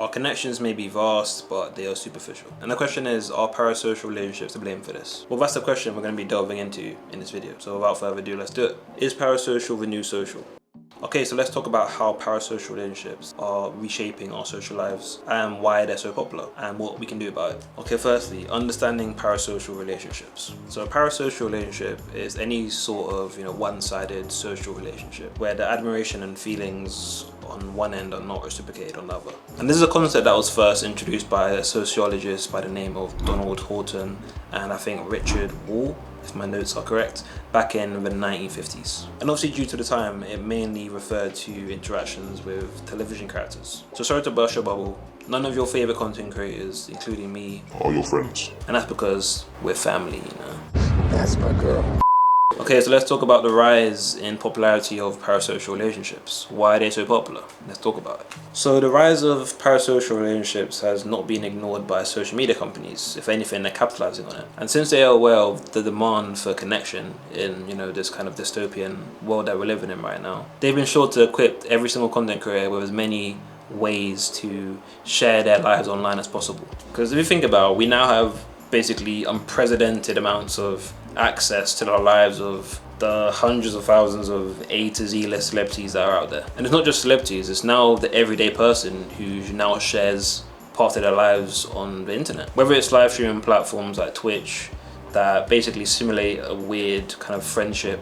Our connections may be vast, but they are superficial. And the question is, are parasocial relationships to blame for this? Well, that's the question we're going to be delving into in this video. So without further ado, let's do it. Is parasocial the new social? Okay, so let's talk about how parasocial relationships are reshaping our social lives and why they're so popular and what we can do about it. Okay, firstly, understanding parasocial relationships. So a parasocial relationship is any sort of, one-sided social relationship where the admiration and feelings on one end are not reciprocated on the other. And this is a concept that was first introduced by a sociologist by the name of Donald Horton and I think Richard Wall, if my notes are correct, back in the 1950s. And obviously due to the time, it mainly referred to interactions with television characters. So sorry to burst your bubble, none of your favorite content creators, including me, are your friends. And that's because we're family, That's my girl. Okay, so let's talk about the rise in popularity of parasocial relationships. Why are they so popular? Let's talk about it. So the rise of parasocial relationships has not been ignored by social media companies. If anything, they're capitalizing on it. And since they are aware of the demand for connection in, this kind of dystopian world that we're living in right now, they've been sure to equip every single content creator with as many ways to share their lives online as possible. Because if you think about it, we now have basically unprecedented amounts of access to the lives of the hundreds of thousands of A to Z list celebrities that are out there. And it's not just celebrities, it's now the everyday person who now shares part of their lives on the internet. Whether it's live streaming platforms like Twitch that basically simulate a weird kind of friendship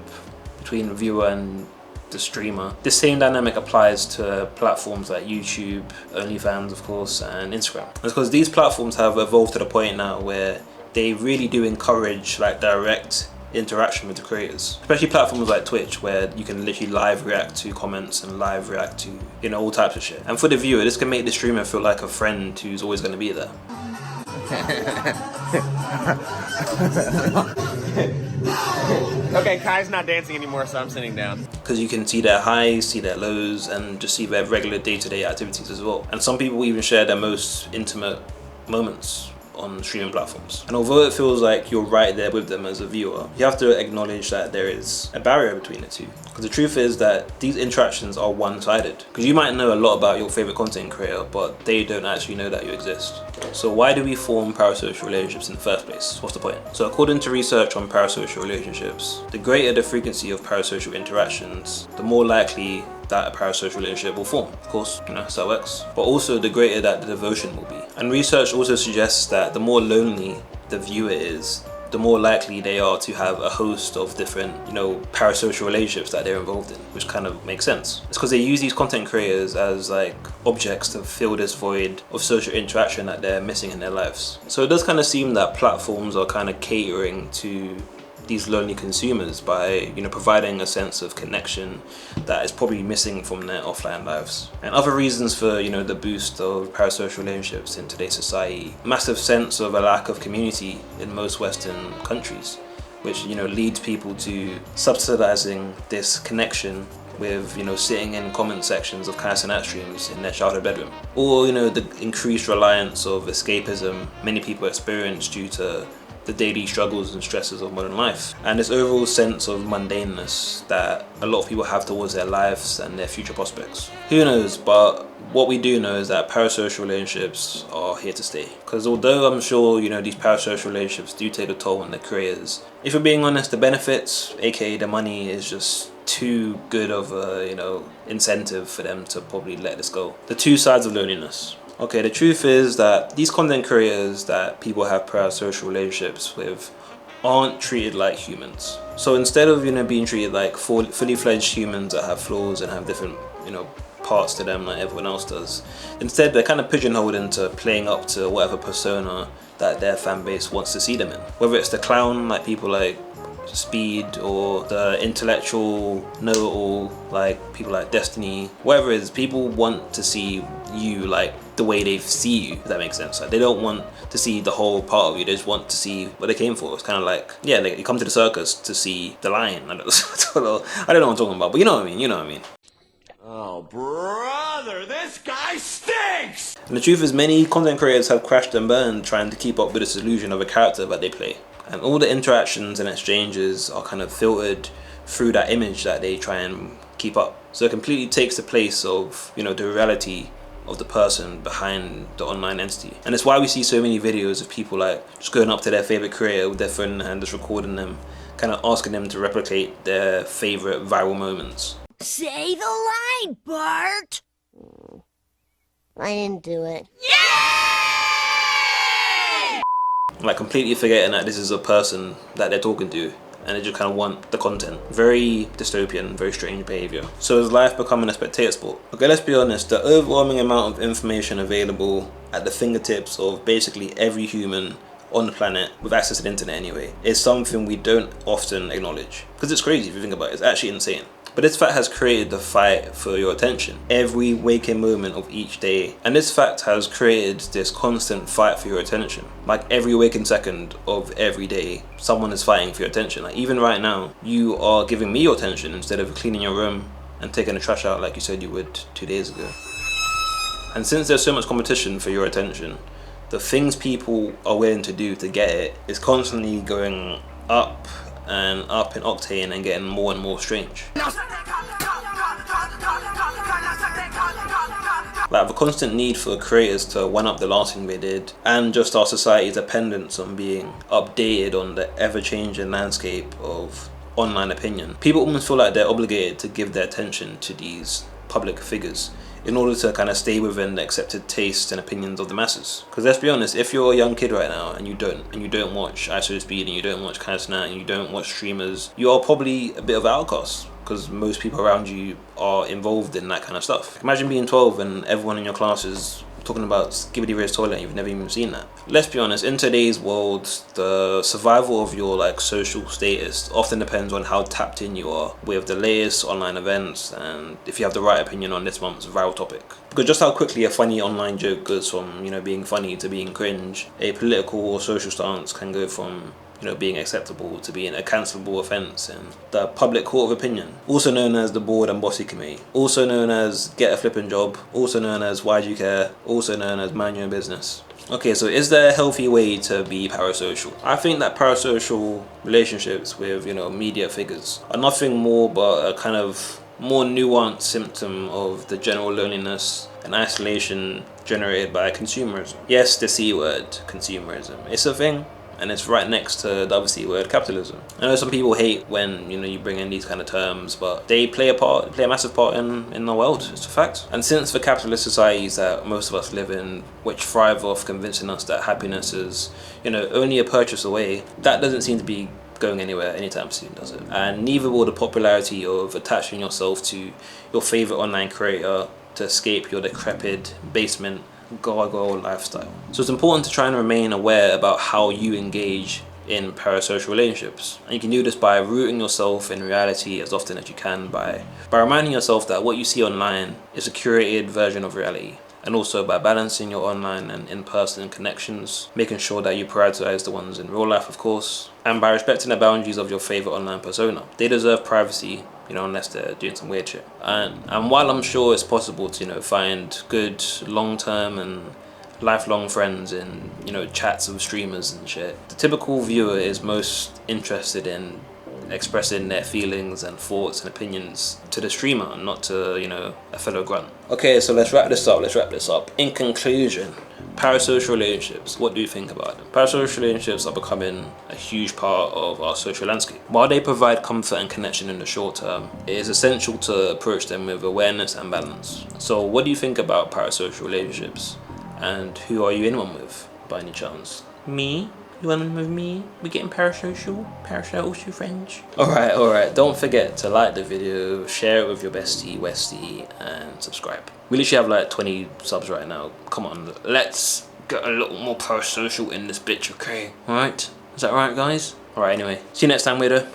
between the viewer and the streamer. The same dynamic applies to platforms like YouTube, OnlyFans of course, and Instagram. It's because these platforms have evolved to the point now where they really do encourage direct interaction with the creators. Especially platforms like Twitch where you can literally live react to comments and live react to all types of shit. And for the viewer, this can make the streamer feel like a friend who's always going to be there. Okay, Kai's not dancing anymore, so I'm sitting down. Because you can see their highs, see their lows, and just see their regular day-to-day activities as well. And some people even share their most intimate moments on streaming platforms. And although it feels like you're right there with them as a viewer, you have to acknowledge that there is a barrier between the two. Because the truth is that these interactions are one-sided. Because you might know a lot about your favorite content creator, but they don't actually know that you exist. So why do we form parasocial relationships in the first place? What's the point? So according to research on parasocial relationships, the greater the frequency of parasocial interactions, the more likely that a parasocial relationship will form. Of course, that's how it works. But also the greater that the devotion will be. And research also suggests that the more lonely the viewer is, the more likely they are to have a host of different, parasocial relationships that they're involved in, which kind of makes sense. It's because they use these content creators as objects to fill this void of social interaction that they're missing in their lives. So it does kind of seem that platforms are kind of catering to these lonely consumers by providing a sense of connection that is probably missing from their offline lives. And other reasons for the boost of parasocial relationships in today's society: massive sense of a lack of community in most Western countries, which leads people to subsidizing this connection with sitting in comment sections of Kaizen streams in their childhood bedroom, or the increased reliance of escapism many people experience due to the daily struggles and stresses of modern life, and this overall sense of mundaneness that a lot of people have towards their lives and their future prospects. Who knows, but what we do know is that parasocial relationships are here to stay. Because although I'm sure these parasocial relationships do take a toll on their careers, if we're being honest, the benefits, aka the money, is just too good of a incentive for them to probably let this go. The two sides of loneliness. Okay, the truth is that these content creators that people have parasocial relationships with aren't treated like humans. So instead of being treated like fully fledged humans that have flaws and have different parts to them like everyone else does, instead they're kind of pigeonholed into playing up to whatever persona that their fan base wants to see them in. Whether it's the clown like people like Speed, or the intellectual know-it-all like people like Destiny, whatever it is, people want to see you the way they see you, if that makes sense. They don't want to see the whole part of you, they just want to see what they came for. It's kind of you come to the circus to see the lion. I don't know what I'm talking about, but you know what I mean. Oh, brother, this guy stinks! And the truth is, many content creators have crashed and burned trying to keep up with this illusion of a character that they play. And all the interactions and exchanges are kind of filtered through that image that they try and keep up. So it completely takes the place of, the reality of the person behind the online entity. And it's why we see so many videos of people like just going up to their favorite creator with their phone in their hand, just recording them, kind of asking them to replicate their favorite viral moments. Say the line, Bart! I didn't do it. Yay! Like completely forgetting that this is a person that they're talking to, and they just kind of want the content. Very dystopian, very strange behavior. So is life becoming a spectator sport? Okay, let's be honest, the overwhelming amount of information available at the fingertips of basically every human on the planet with access to the internet anyway is something we don't often acknowledge. Because it's crazy if you think about it, it's actually insane. But this fact has created the fight for your attention every waking moment of each day. And this fact has created this constant fight for your attention. Like every waking second of every day, someone is fighting for your attention. Like even right now, you are giving me your attention instead of cleaning your room and taking the trash out like you said you would 2 days ago. And since there's so much competition for your attention, the things people are willing to do to get it is constantly going up and up in octane and getting more and more strange. Like the constant need for creators to one up the last thing they did, and just our society's dependence on being updated on the ever-changing landscape of online opinion. People almost feel like they're obligated to give their attention to these public figures in order to kind of stay within the accepted tastes and opinions of the masses. Because let's be honest, if you're a young kid right now and you don't watch ISOSpeed and you don't watch Kansnat and you don't watch streamers, you are probably a bit of an outcast because most people around you are involved in that kind of stuff. Imagine being 12 and everyone in your class is talking about Skibidi Ray's toilet and you've never even seen that. Let's be honest, in today's world, the survival of your like social status often depends on how tapped in you are with the latest online events and if you have the right opinion on this month's viral topic. Because just how quickly a funny online joke goes from, you know, being funny to being cringe, a political or social stance can go from, you know, being acceptable to being a cancelable offence in the public court of opinion, also known as the board and bossy committee, also known as get a flipping job, also known as why do you care, also known as mind your own business. Okay, so is there a healthy way to be parasocial? I think that parasocial relationships with, you know, media figures are nothing more but a kind of more nuanced symptom of the general loneliness and isolation generated by consumerism. Yes, the C word, consumerism, it's a thing. And it's right next to the other C word, capitalism. I know some people hate when, you know, you bring in these kind of terms, but they play a massive part in the world. It's a fact. And since the capitalist societies that most of us live in, which thrive off convincing us that happiness is, you know, only a purchase away, that doesn't seem to be going anywhere anytime soon, does it? And neither will the popularity of attaching yourself to your favorite online creator to escape your decrepit basement gargoyle lifestyle. So it's important to try and remain aware about how you engage in parasocial relationships, and you can do this by rooting yourself in reality as often as you can by reminding yourself that what you see online is a curated version of reality, and also by balancing your online and in-person connections, making sure that you prioritize the ones in real life, of course, and by respecting the boundaries of your favorite online persona. They deserve privacy, you know, unless they're doing some weird shit. And while I'm sure it's possible to, you know, find good long-term and lifelong friends in, you know, chats of streamers and shit, the typical viewer is most interested in expressing their feelings and thoughts and opinions to the streamer, not to, you know, a fellow grunt. Okay, so let's wrap this up. In conclusion, parasocial relationships, what do you think about them? Parasocial relationships are becoming a huge part of our social landscape. While they provide comfort and connection in the short term, it is essential to approach them with awareness and balance. So what do you think about parasocial relationships? And who are you in one with, by any chance? Me? You want in with me? We getting parasocial friends? Alright, don't forget to like the video, share it with your bestie, Westie, and subscribe. We literally have like 20 subs right now. Come on, let's get a little more parasocial in this bitch, okay? Alright? Is that right, guys? Alright, anyway. See you next time, weirdo.